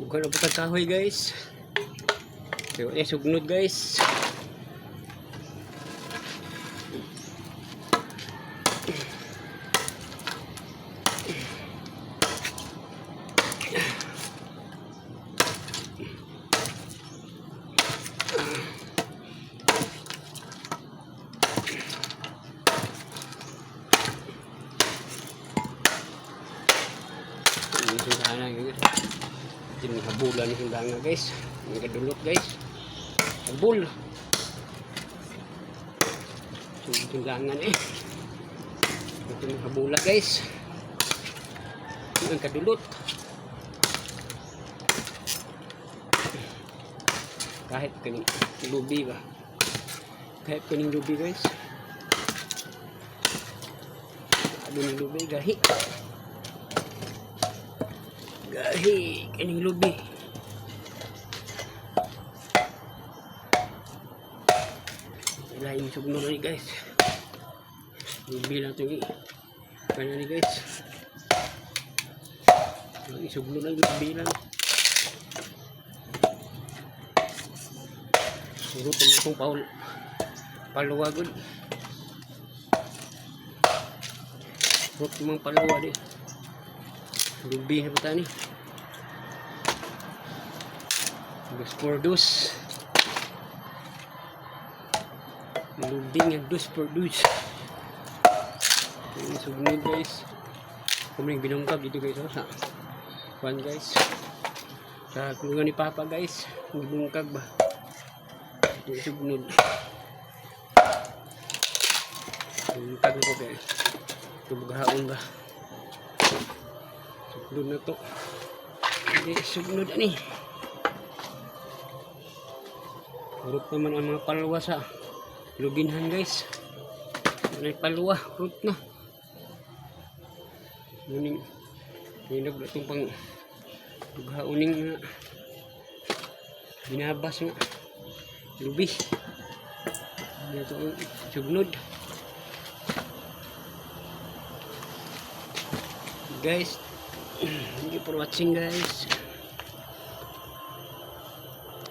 Bukan na po kahoy guys. So, sugnod guys. Sindahan guys. Jadi habulan ni sindahan guys. Ang kadulot guys. Habul. Sindahan Ito yung habula guys. Ang kadulot. Kahit kaning lubi ba. Kahit kaning lubi guys. Ada ni lubi gahi. Gahi kaning lubi. Lain sugno ni guys. Lubi lang to kanya ni guys. Sugno lang lubi lang. Siguro itong paluwa good. Rot mga paluwa di. Lubi na ba ni? Dus por dus. Lubi nga dus por dus. Ini sugnod guys. Kuming binungkab dito guys sa kuan guys. Sa kulungan ni Papa guys. Binungkab ba? Ito sugnod. Binungkab ko guys. Tubughaon ba? Sugnod na to. Hindi sugnod ani. Urot naman ang mga palwa sa lubinhan guys. May palwa, urot na. Muning hinag na itong pang tubghauning na binabas nga lubi. Ito ang sugnod. Guys, thank you for watching guys.